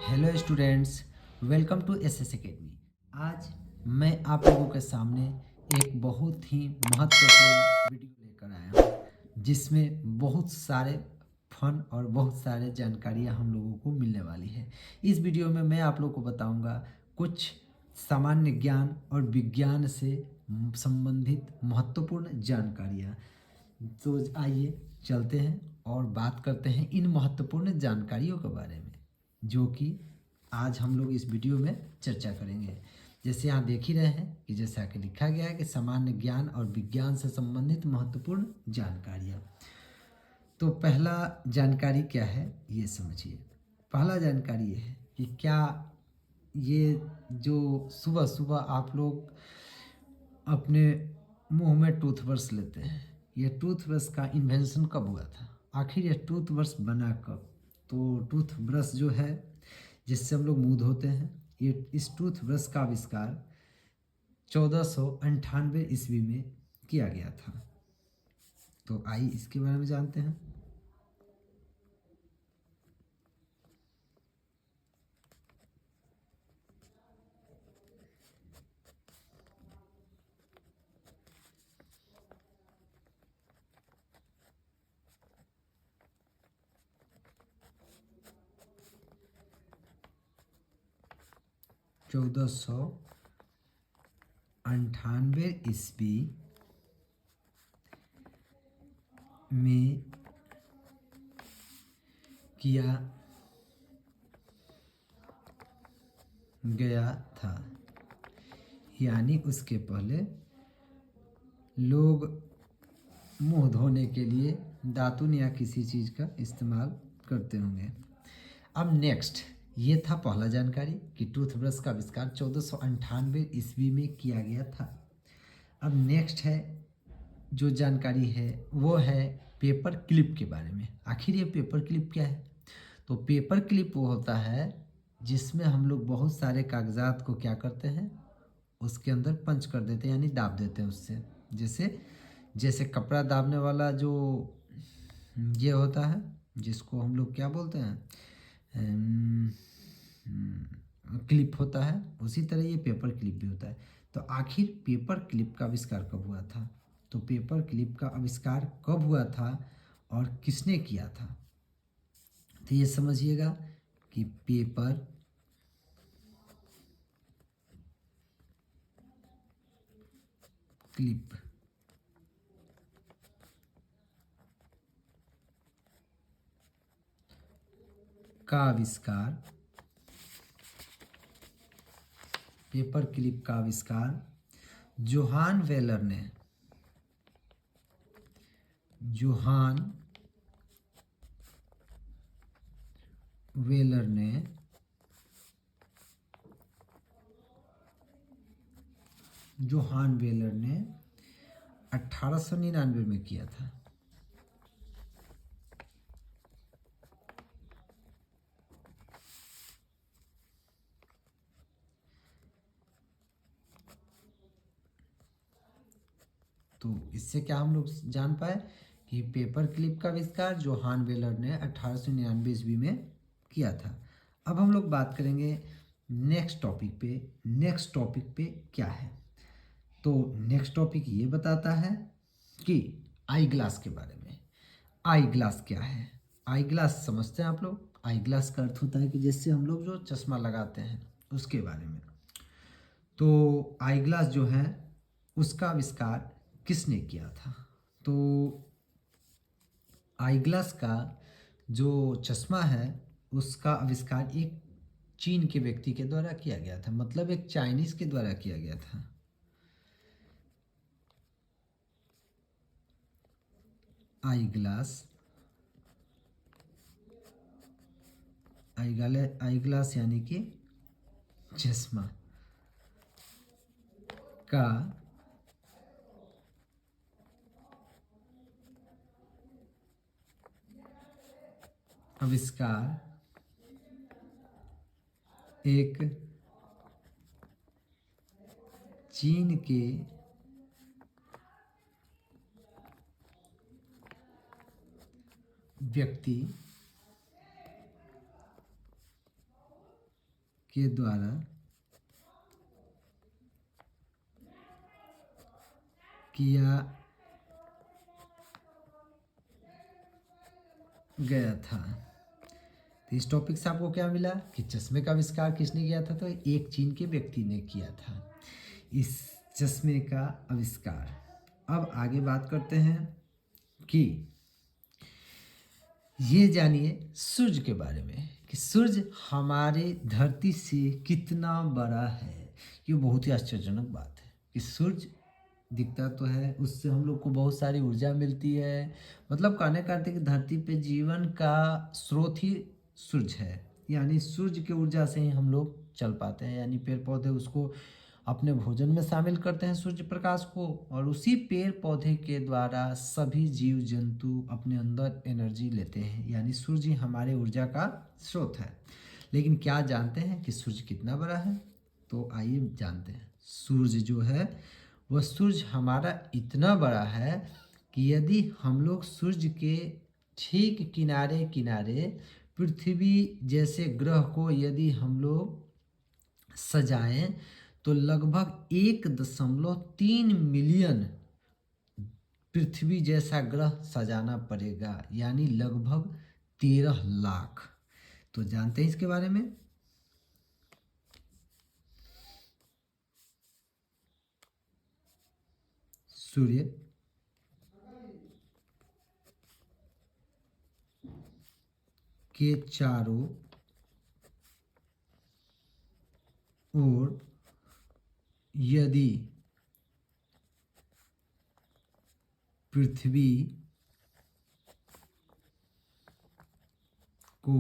Hello students, welcome to S academy. आज मैं आप लोगों के सामने एक बहुत ही महत्वपूर्ण वीडियो लेकर आया हूँ जिसमें बहुत सारे फन और बहुत सारे जानकारियाँ हम लोगों को मिलने वाली है। इस वीडियो में मैं आप लोगों को बताऊँगा कुछ सामान्य ज्ञान और विज्ञान से संबंधित महत्वपूर्ण जानकारियाँ। तो आइए चलते हैं और बात करते हैं इन महत्वपूर्ण जानकारियों के बारे में जो कि आज हम लोग इस वीडियो में चर्चा करेंगे। जैसे यहाँ देख ही रहे हैं कि जैसा कि लिखा गया है कि सामान्य ज्ञान और विज्ञान से संबंधित महत्वपूर्ण जानकारियाँ। तो पहला जानकारी क्या है ये समझिए। पहला जानकारी ये है कि क्या ये जो सुबह सुबह आप लोग अपने मुंह में टूथब्रश लेते हैं, ये टूथब्रश का इन्वेंशन कब हुआ था? आखिर ये टूथब्रश बना कब? तो टूथब्रश जो है जिससे हम लोग मुंह धोते हैं, ये इस टूथब्रश का आविष्कार 1498 ईस्वी में किया गया था। तो आइए इसके बारे में जानते हैं। 1498 ईस्वी में किया गया था, यानी उसके पहले लोग मुंह धोने के लिए दातुन या किसी चीज़ का इस्तेमाल करते होंगे। अब नेक्स्ट, ये था पहला जानकारी कि टूथब्रश का आविष्कार 1498 ईस्वी में किया गया था। अब नेक्स्ट है जो जानकारी है वो है पेपर क्लिप के बारे में। आखिर ये पेपर क्लिप क्या है? तो पेपर क्लिप वो होता है जिसमें हम लोग बहुत सारे कागजात को क्या करते हैं, उसके अंदर पंच कर देते हैं, यानी दाब देते हैं उससे। जैसे जैसे कपड़ा दाबने वाला जो ये होता है जिसको हम लोग क्या बोलते हैं, क्लिप होता है, उसी तरह ये पेपर क्लिप भी होता है। तो आखिर पेपर क्लिप का आविष्कार कब हुआ था? तो पेपर क्लिप का आविष्कार कब हुआ था और किसने किया था? तो ये समझिएगा कि पेपर क्लिप का आविष्कार, पेपर क्लिप का आविष्कार जोहान वेलर ने, जोहान वेलर ने जोहान वेलर ने 1899 में किया था। तो इससे क्या हम लोग जान पाए कि पेपर क्लिप का आविष्कार जोहान वेलर ने 1899 ईस्वी में किया था। अब हम लोग बात करेंगे नेक्स्ट टॉपिक पे। नेक्स्ट टॉपिक पे क्या है? तो नेक्स्ट टॉपिक ये बताता है कि आई ग्लास के बारे में। आई ग्लास क्या है? आई ग्लास समझते हैं आप लोग? आई ग्लास का अर्थ होता है कि जैसे हम लोग जो चश्मा लगाते हैं उसके बारे में। तो आई ग्लास जो है उसका आविष्कार किसने किया था? तो आई ग्लास का जो चश्मा है उसका आविष्कार एक चीन के व्यक्ति के द्वारा किया गया था, मतलब एक चाइनीज के द्वारा किया गया था। आई ग्लास, आई ग्लास यानी कि चश्मा का आविष्कार एक चीन के व्यक्ति के द्वारा किया गया था। तो इस टॉपिक से आपको क्या मिला कि चश्मे का आविष्कार किसने किया था, तो एक चीन के व्यक्ति ने किया था इस चश्मे का आविष्कार। अब आगे बात करते हैं कि ये जानिए सूर्य के बारे में कि सूर्य हमारे धरती से कितना बड़ा है। ये बहुत ही आश्चर्यजनक बात है कि सूर्य दिखता तो है, उससे हम लोग को बहुत सारी ऊर्जा मिलती है। मतलब कहने का अर्थ है कि धरती पे जीवन का स्रोत ही सूर्य है, यानी सूर्य की ऊर्जा से ही हम लोग चल पाते हैं। यानी पेड़ पौधे उसको अपने भोजन में शामिल करते हैं सूर्य प्रकाश को, और उसी पेड़ पौधे के द्वारा सभी जीव जंतु अपने अंदर एनर्जी लेते हैं। यानी सूर्य हमारे ऊर्जा का स्रोत है। लेकिन क्या जानते हैं कि सूर्य कितना बड़ा है? तो आइए जानते हैं। सूर्य जो है वह सूर्य हमारा इतना बड़ा है कि यदि हम लोग सूर्य के ठीक किनारे किनारे पृथ्वी जैसे ग्रह को यदि हम लोग सजाएं तो लगभग 1.3 मिलियन पृथ्वी जैसा ग्रह सजाना पड़ेगा, यानी लगभग 13 लाख। तो जानते हैं इसके बारे में। सूर्य के चारों ओर यदि पृथ्वी को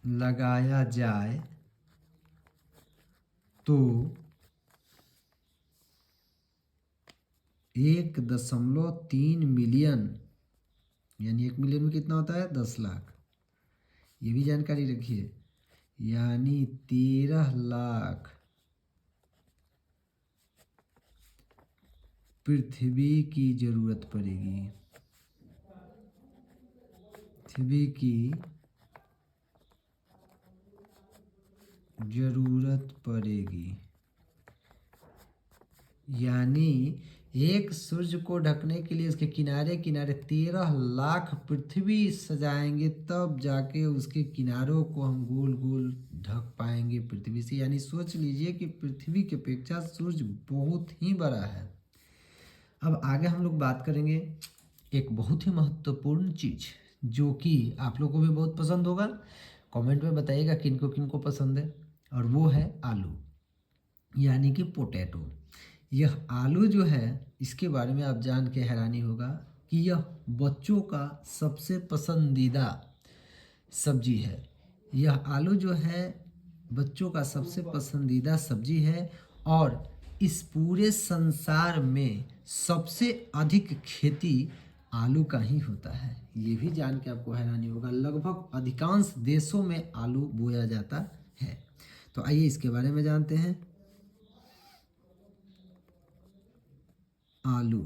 लगाया जाए तो 1.3 मिलियन, यानी 1 मिलियन में कितना होता है? 10 लाख। ये भी जानकारी रखिए, यानी 13 लाख पृथ्वी की जरूरत पड़ेगी। पृथ्वी की जरूरत पड़ेगी, यानी एक सूर्य को ढकने के लिए उसके किनारे किनारे 13 लाख पृथ्वी सजाएंगे, तब जाके उसके किनारों को हम गोल गोल ढक पाएंगे पृथ्वी से। यानी सोच लीजिए कि पृथ्वी की अपेक्षा सूर्य बहुत ही बड़ा है। अब आगे हम लोग बात करेंगे एक बहुत ही महत्वपूर्ण चीज़ जो कि आप लोगों को भी बहुत पसंद होगा। कमेंट में बताइएगा किनको किनको पसंद है, और वो है आलू, यानी कि पोटैटो। यह आलू जो है इसके बारे में आप जान के हैरानी होगा कि यह बच्चों का सबसे पसंदीदा सब्जी है। यह आलू जो है बच्चों का सबसे पसंदीदा सब्जी है, और इस पूरे संसार में सबसे अधिक खेती आलू का ही होता है। ये भी जान के आपको हैरानी होगा, लगभग अधिकांश देशों में आलू बोया जाता है। तो आइए इसके बारे में जानते हैं। आलू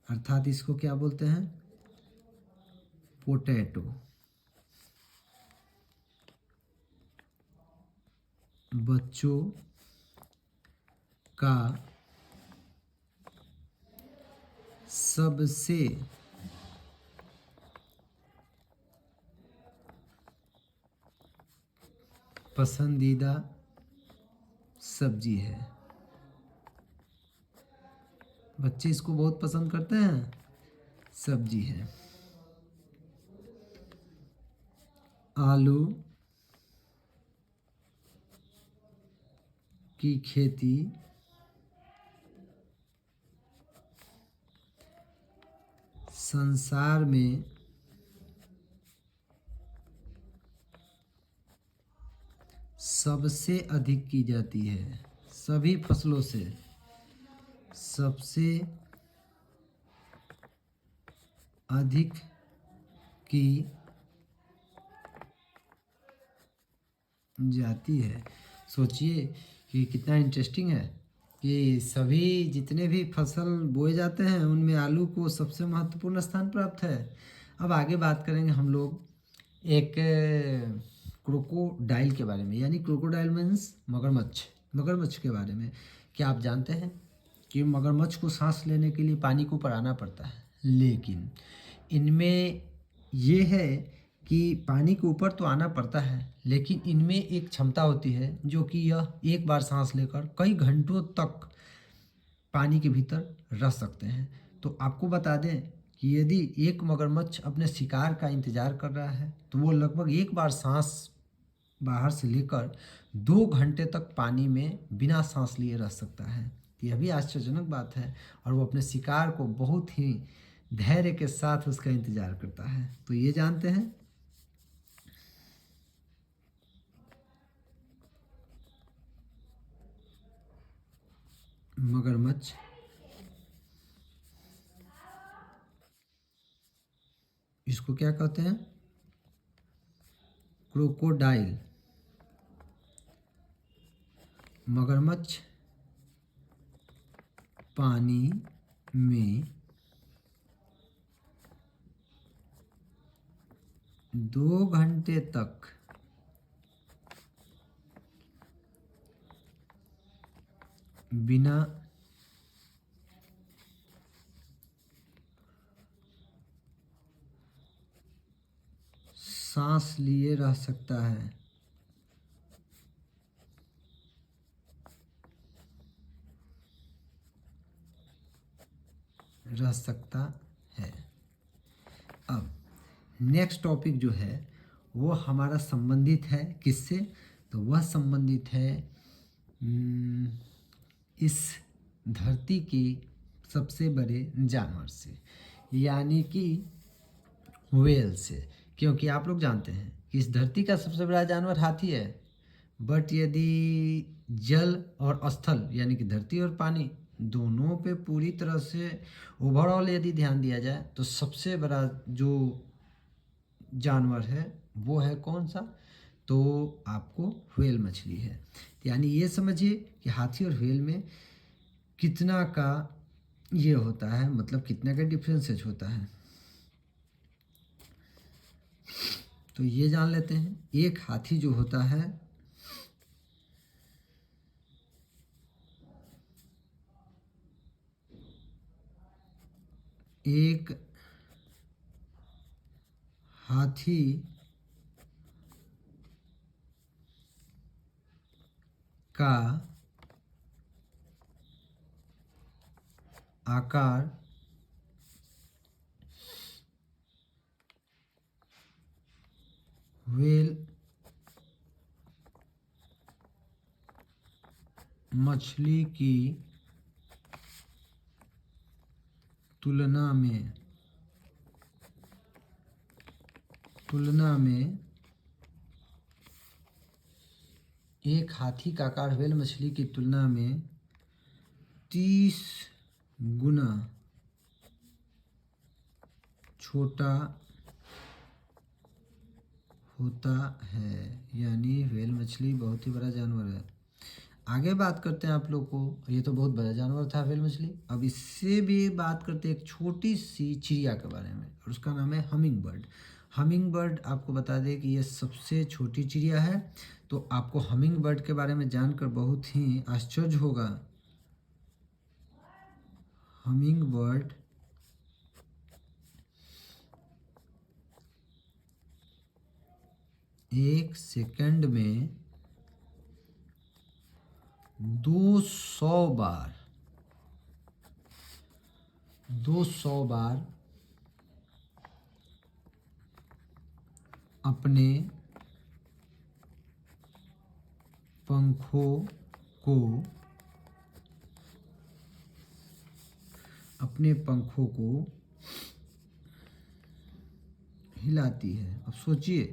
अर्थात इसको क्या बोलते हैं? पोटैटो। बच्चों का सबसे पसंदीदा सब्जी है। बच्चे इसको बहुत पसंद करते हैं, सब्जी है। आलू की खेती संसार में सबसे अधिक की जाती है। सभी फसलों से सबसे अधिक की जाती है। सोचिए कि कितना इंटरेस्टिंग है कि सभी जितने भी फसल बोए जाते हैं उनमें आलू को सबसे महत्वपूर्ण स्थान प्राप्त है। अब आगे बात करेंगे हम लोग एक क्रोकोडाइल के बारे में, यानी क्रोकोडाइल मीन्स मगरमच्छ, मगरमच्छ के बारे में। क्या आप जानते हैं कि मगरमच्छ को सांस लेने के लिए पानी के ऊपर आना पड़ता है, लेकिन इनमें ये है कि पानी के ऊपर तो आना पड़ता है, लेकिन इनमें एक क्षमता होती है जो कि यह एक बार सांस लेकर कई घंटों तक पानी के भीतर रह सकते हैं। तो आपको बता दें कि यदि एक मगरमच्छ अपने शिकार का इंतज़ार कर रहा है तो वो लगभग एक बार सांस बाहर से लेकर 2 घंटे तक पानी में बिना सांस लिए रह सकता है। यह भी आश्चर्यजनक बात है, और वो अपने शिकार को बहुत ही धैर्य के साथ उसका इंतज़ार करता है। तो ये जानते हैं मगरमच्छ इसको क्या कहते हैं, क्रोकोडाइल। मगरमच्छ पानी में 2 घंटे तक बिना सांस लिए रह सकता है। रह सकता है। अब नेक्स्ट टॉपिक जो है वो हमारा संबंधित है किससे, तो वह संबंधित है इस धरती के सबसे बड़े जानवर से, यानी कि व्हेल से। क्योंकि आप लोग जानते हैं कि इस धरती का सबसे बड़ा जानवर हाथी है, बट यदि जल और स्थल यानी कि धरती और पानी दोनों पे पूरी तरह से ओवरऑल यदि ध्यान दिया जाए तो सबसे बड़ा जो जानवर है वो है कौन सा, तो आपको व्हेल मछली है। यानी ये समझिए कि हाथी और व्हेल में कितना का ये होता है, मतलब कितना का डिफरेंसेज होता है। तो ये जान लेते हैं, एक हाथी जो होता है एक हाथी का आकार व्हेल मछली की तुलना में एक हाथी का आकार व्हेल मछली की तुलना में 30 गुना छोटा होता है। यानी व्हेल मछली बहुत ही बड़ा जानवर है। आगे बात करते हैं आप लोग को, ये तो बहुत बड़ा जानवर था व्हेल मछली। अब इससे भी बात करते हैं एक छोटी सी चिड़िया के बारे में, और उसका नाम है हमिंग बर्ड। हमिंग बर्ड आपको बता दें कि ये सबसे छोटी चिड़िया है। तो आपको हमिंग बर्ड के बारे में जानकर बहुत ही आश्चर्य होगा। हमिंग बर्ड एक सेकंड में 200 बार अपने पंखों को हिलाती है। अब सोचिए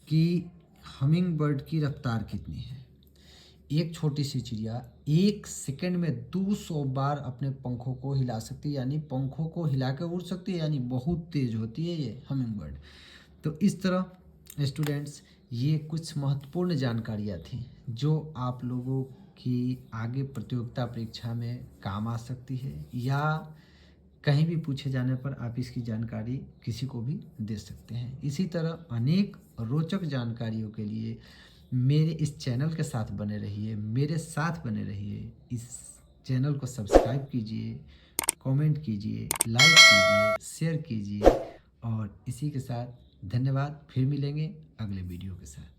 कि हमिंग बर्ड की रफ्तार कितनी है। एक छोटी सी चिड़िया एक सेकंड में 200 बार अपने पंखों को हिला सकती है, यानी पंखों को हिला के उड़ सकती है, यानी बहुत तेज होती है ये हमिंग बर्ड। तो इस तरह स्टूडेंट्स ये कुछ महत्वपूर्ण जानकारियाँ थी जो आप लोगों की आगे प्रतियोगिता परीक्षा में काम आ सकती है, या कहीं भी पूछे जाने पर आप इसकी जानकारी किसी को भी दे सकते हैं। इसी तरह अनेक रोचक जानकारियों के लिए मेरे इस चैनल के साथ बने रहिए, मेरे साथ बने रहिए। इस चैनल को सब्सक्राइब कीजिए, कमेंट कीजिए, लाइक कीजिए, शेयर कीजिए और इसी के साथ धन्यवाद। फिर मिलेंगे अगले वीडियो के साथ।